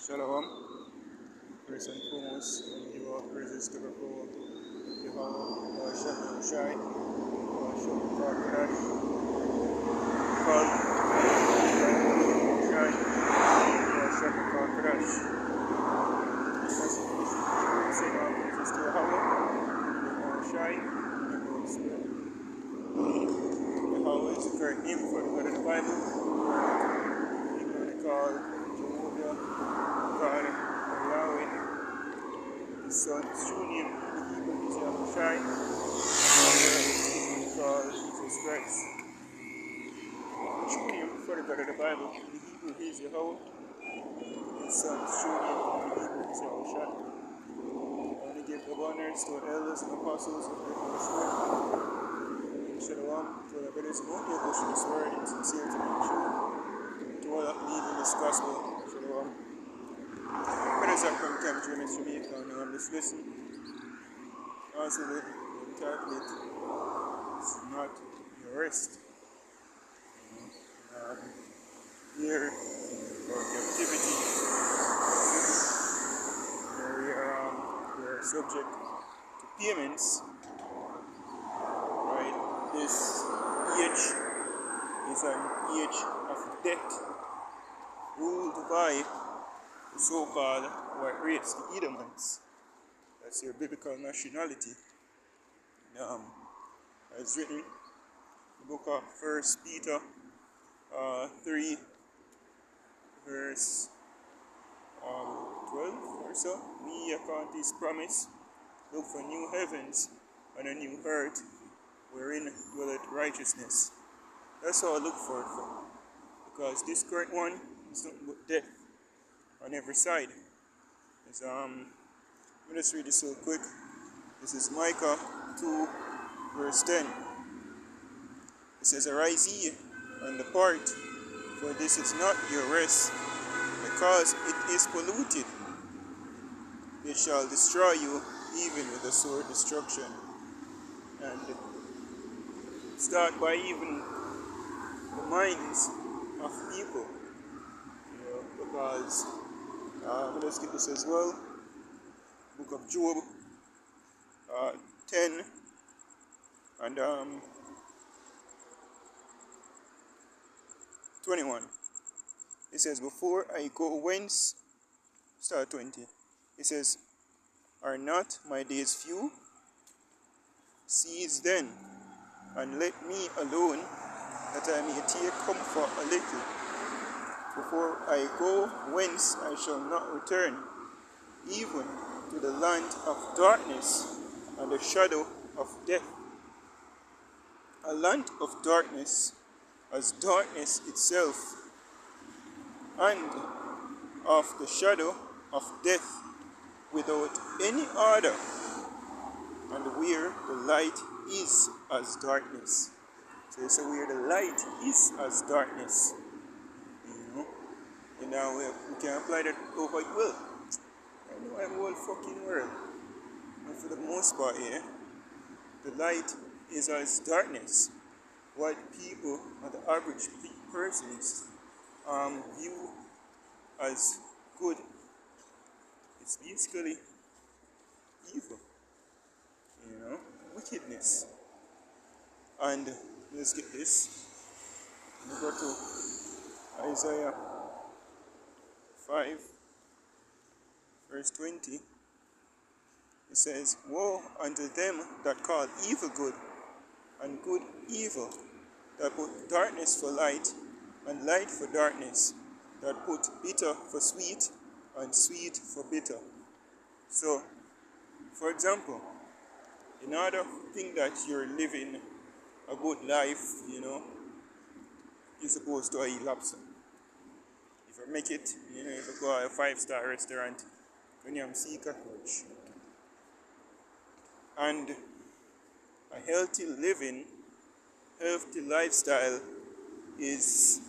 Shalom. First and foremost, I give all praises to the Lord, Yahweh, Shem Shai, Shem Karkadash, Kal, Shai, Shem Karkadash. Say all praises to Yahweh, Shai, and the Holy Spirit. Yahweh is the correct name for the God of the Bible. Even called Jehovah, God, Yahweh. The Son's true name in the Hebrew is Yahushai, and called Jesus Christ. The true name for the God of the Bible in the Hebrew is Yahweh. His Son's true name in the Hebrew is Yahushai. I want to give the honors to the elders and apostles of the Holy Spirit. Shalom to the brothers who hear this word in sincerity and truth. To all that believe in this gospel. Shalom. Brothers that come to join us from Jamaica and just listen. Also, the calculate it's not your rest. Here, or captivity, where we are subject to payments. Right? This age is an age of debt, ruled by the so-called white race, the Edomites. That's their biblical nationality. It's written in the book of 1 Peter 3, verse 12 or so. We account his promise, look for new heavens and a new earth, wherein dwelleth righteousness. That's all I look for, because this current one is nothing but death on every side. Let me just read this real quick. This is Micah 2, verse 10. It says, Arise ye and depart, for this is not your rest, because it is polluted. It shall destroy you, even with a sore destruction. And start by even the minds of people, because let's get this as well. Book of Job 10 and 21. It says, Before I go whence, start 20. It says, Are not my days few? Cease then, and let me alone, that I may take comfort a little. Before I go whence I shall not return, even to the land of darkness and the shadow of death. A land of darkness as darkness itself, and of the shadow of death without any order, and where the light is as darkness. So it's where the light is as darkness. And now we can apply that over it well. I know I'm whole fucking world. And for the most part here, the light is as darkness. What people, or the average persons, view as good, it's basically evil, wickedness. And let's get this. We go to Isaiah 5, verse 20. It says, Woe unto them that call evil good, and good evil, that put darkness for light, and light for darkness, that put bitter for sweet, and sweet for bitter. So, for example, in order to think that you're living a good life, you're supposed to eat lobster. If you make it, if you go to a 5-star restaurant, when you see cockroach. And a healthy living, healthy lifestyle is,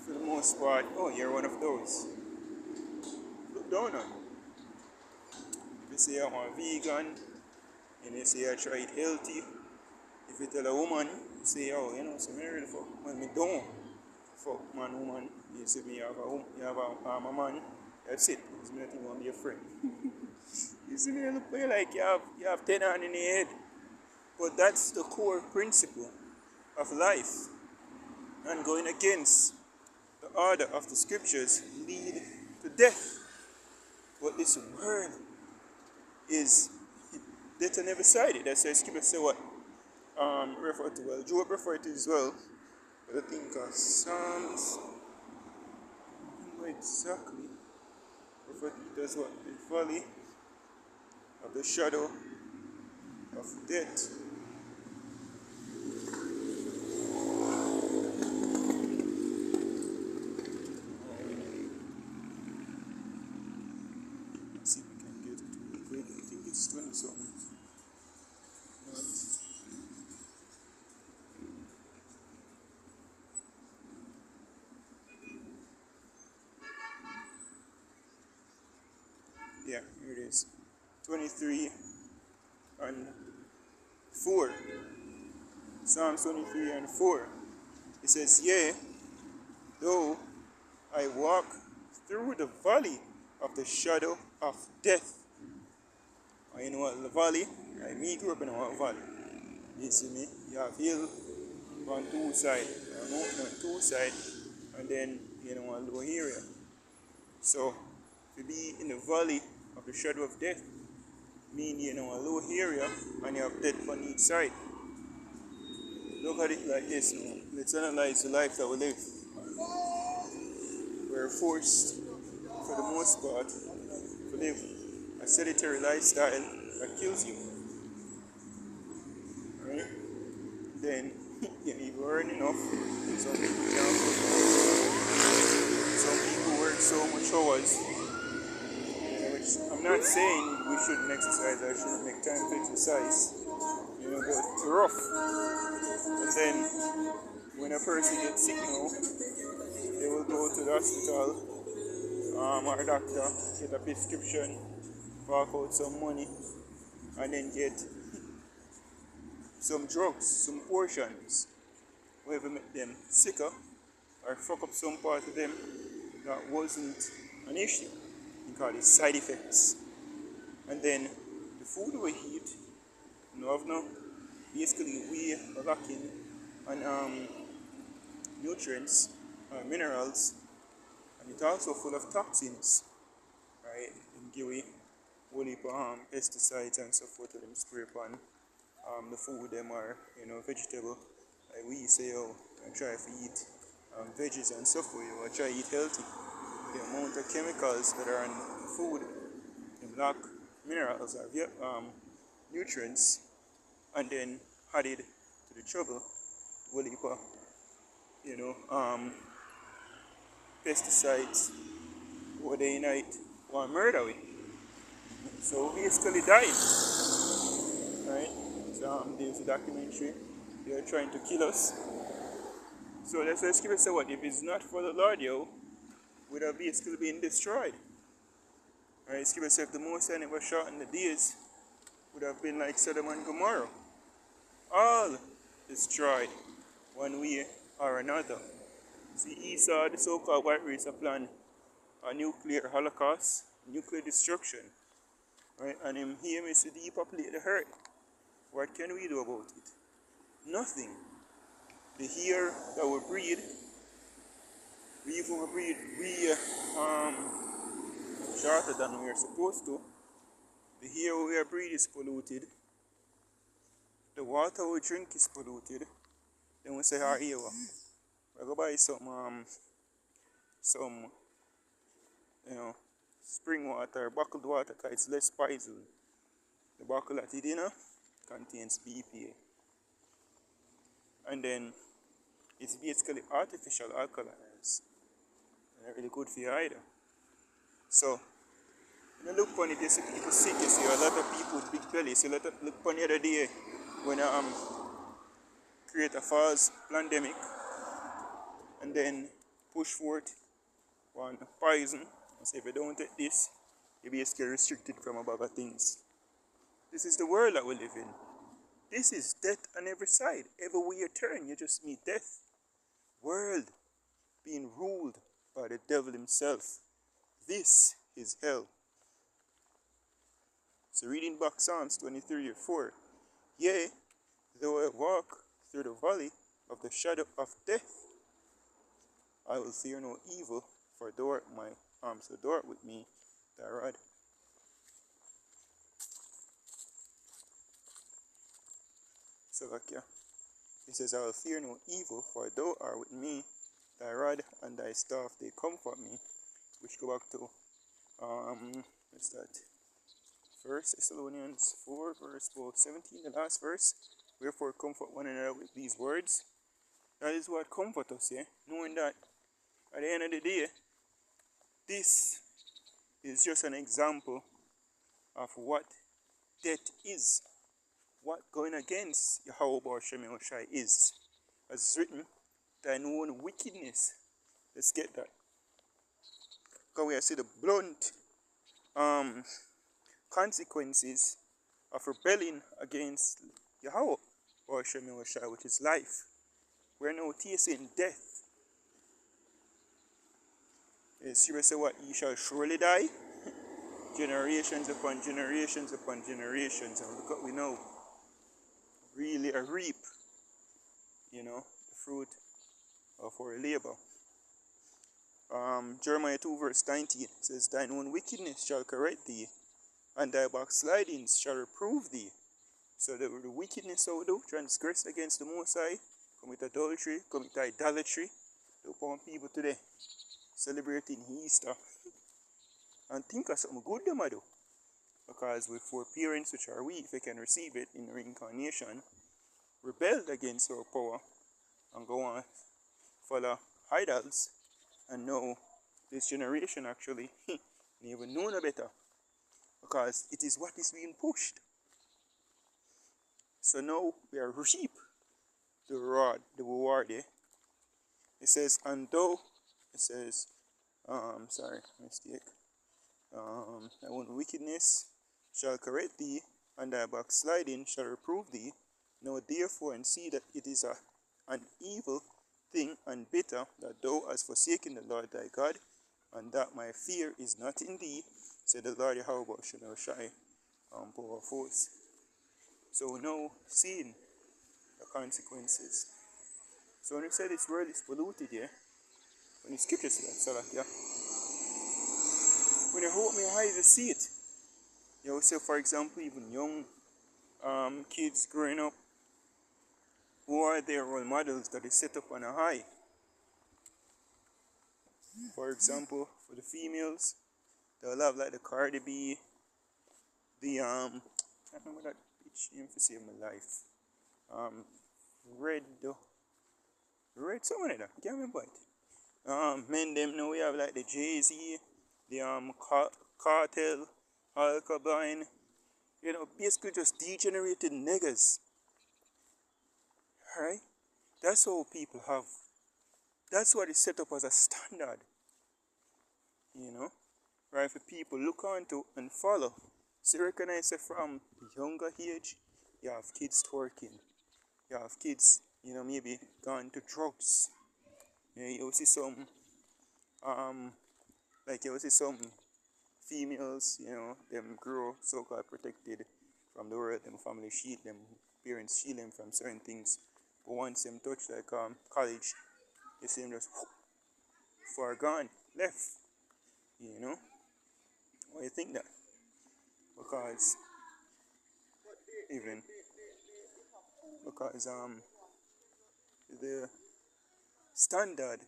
for the most part, you're one of those. Look down on. If you say I'm a vegan, and you say I try to eat healthy, if you tell a woman, you say, so me really fuck, when me don't fuck man, woman, you say me have a man, That's it. It's not even want to be a friend. You see me look way like you have 10 on in the head. But that's the core principle of life. And going against the order of the scriptures lead to death. But this word is death on every side. That's why scripture say what? Refer to, well, Job referred to as well. But I think Psalms, I don't know exactly, refer to it as what? The valley of the shadow of death. Let's see if we can get it real quick. I think it's 20 something. Yeah, here it is. 23 and 4. Psalms 23 and 4. It says, yea, though I walk through the valley of the shadow of death. And you know what, the valley? Me grew up in a valley. You see me? You have hill on two sides, a mountain on two sides, and then you know a low area. So to be in the valley of the shadow of death mean you know a low area and you have death on each side. Look at it like this now. Let's analyze the life that we live. We're forced, for the most part, to live a sedentary lifestyle that kills you. Right? Then you need to earn enough. Some people can't. Some people work so much hours. Which I'm not saying we shouldn't exercise or shouldn't make time to exercise. You know, but it's rough. And then when a person gets sick now, they will go to the hospital or doctor, get a prescription, fork out some money, and then get some drugs, some portions, whatever make them sicker or fuck up some part of them that wasn't an issue. You call it side effects. And then the food we eat, basically we are lacking on nutrients, minerals, and it's also full of toxins, right? It give we whole heap of pesticides and so forth to them spray upon the food them are vegetable. Like we say, oh, I try to eat veggies and so forth. I try to eat healthy. The amount of chemicals that are in food, in lack minerals or nutrients, and then added to the trouble, whole heap of pesticides over the night or murder we. So we basically died, right? So there's a documentary. They are trying to kill us. So that's why Scripture say what? If it's not for the Lord, would have basically been destroyed. Right? Scripture says if the Most High never shortened the days, would have been like Sodom and Gomorrah. All destroyed one way or another. See, Esau, the so-called white race, have planned a nuclear holocaust, nuclear destruction. Right? And him here is to depopulate the earth. What can we do about it? Nothing. The air that we breathe, we shorter than we are supposed to. The air we breathe is polluted. The water we drink is polluted. Then we say, here we go buy some spring water, bottled water, because it's less poison. The bottle that it contains BPA. And then it's basically artificial alkalies. Not really good for you either. So, when you look upon it, you see people sick, you see a lot of people with big bellies. You look upon the other day when create a false pandemic and then push forth one poison and say if you don't take this, you're basically restricted from a bag of things. This is the world that we live in. This is death on every side. Everywhere you turn, you just meet death. World being ruled by the devil himself. This is hell. So reading back Psalms 23:4. Yea, though I walk through the valley of the shadow of death, I will fear no evil, for thou art my arms, so thou art with me, thy rod. So like yeah, it says, I will fear no evil, for thou art with me, thy rod and thy staff, they comfort me. Which go back to what's that? First Thessalonians 4, verse 17, the last verse. Wherefore comfort one another with these words. That is what comfort us, yeah? Knowing that at the end of the day, this is just an example of what death is. What going against Yahweh Shem Shai is. As it's written, thine own wickedness. Let's get that. Because we see the blunt consequences of rebelling against Yahweh or Shem Shai, which is life. We're now tasting death. You say what? Ye shall surely die. Generations upon generations upon generations. And look what we know. Really a reap, the fruit of our labor. Jeremiah 2 verse 19 says, thine own wickedness shall correct thee, and thy backslidings shall reprove thee. So the wickedness thou do, transgress against the Most High, commit adultery, commit idolatry. Upon people today celebrating Easter and think of something good them do. Because with four parents which are we, if they can receive it in reincarnation, rebelled against our power and go on follow idols, and now this generation actually never know no better, because it is what is being pushed. So now we are reap the reward. It says, and though it says sorry, mistake. Thy own wickedness shall correct thee, and thy backsliding shall reprove thee. Know therefore and see that it is an evil thing and bitter that thou hast forsaken the Lord thy God, and that my fear is not in thee, said the Lord Yahweh Shai, power of force. So now seeing the consequences. So when you say this world is polluted, yeah, when the scriptures say that, so like, yeah, when you open your eyes to see it, you will say, for example, even young kids growing up, who are their role models that is set up on a high. For example, for the females, they'll have like the Cardi B, the I can't remember that bitch name for save my life. Red though. Red something like that. I can't remember it. Men them now we have like the Jay-Z, the Cartel, Alkaline, basically just degenerated niggas. Right? That's how people have. That's what is set up as a standard. Right, for people look on to and follow. So you recognize that from the younger age, you have kids twerking. You have kids, maybe gone to drugs. You see some, you see some females, them grow so-called protected from the world, them family shield them, parents shield them from certain things. But once them touch like college, you see them just far gone, left. Why you think that? Because the standard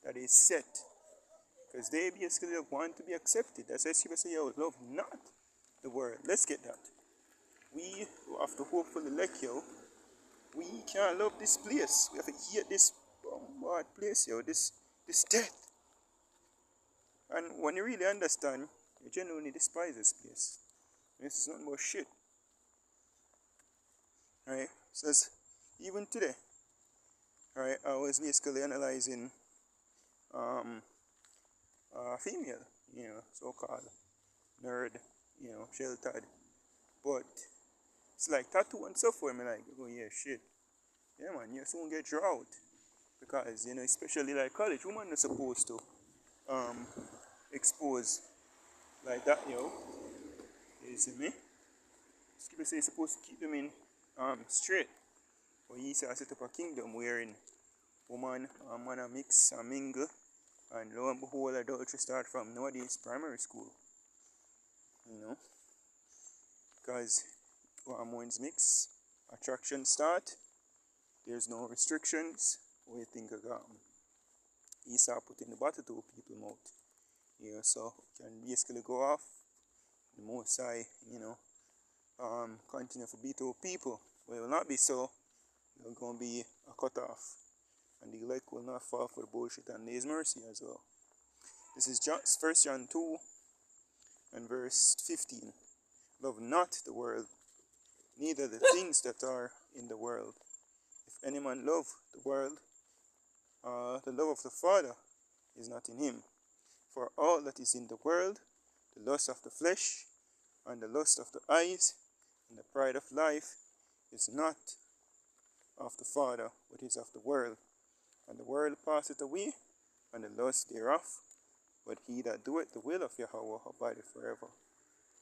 that is set, because they basically want to be accepted. That's why people say, yo, love not the world. Let's get that. We have to hopefully like yo. We can't love this place. We have to hate this bad place, yo. This death. And when you really understand, you genuinely despise this place. This is not more shit. Right? Says even today, right, I was basically analyzing female, so-called nerd, sheltered. But it's like tattoo and stuff for me, like, oh yeah, shit. Yeah man, you soon get drawn out. Because, especially like college, women are supposed to exposed like that, yo. You see me? Scripture says you're supposed to keep them in straight. But he said set up a kingdom wherein woman and man are mix and mingle, and lo and behold adultery start from nowadays primary school. You know? Because hormones mix, attraction start, there's no restrictions. What do you think of Esau putting the butter to people's mouth? You know, so you can basically go off the most high, continue to beat up people. But it will not be so. There's going to be a cut off. And the elect will not fall for the bullshit, and there is mercy as well. This is 1 John 2 and verse 15. Love not the world, neither the things that are in the world. If any man love the world, the love of the Father is not in him. For all that is in the world, the lust of the flesh, and the lust of the eyes, and the pride of life, is not of the Father, but is of the world. And the world passeth away, and the lust thereof, but he that doeth the will of Yahweh abideth forever.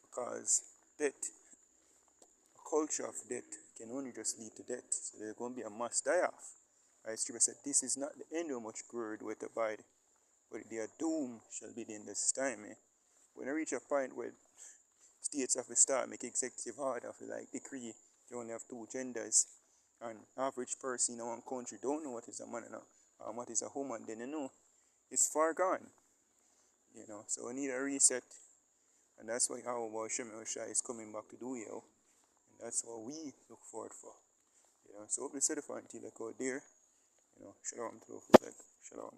Because death, a culture of death, can only just lead to death. So there's going to be a mass die-off. Right? Scripture said, this is not the end of much glory doeth abide, but their doom shall be in this time. When I reach a point where states have to start make executive order for like decree you only have two genders, and average person in one country don't know what is a man and what is a woman, then you know it's far gone. So we need a reset, and that's what our Shem is coming back to do, and that's what we look forward for. So hope you said it for until I go there. Shalom to the Shalom.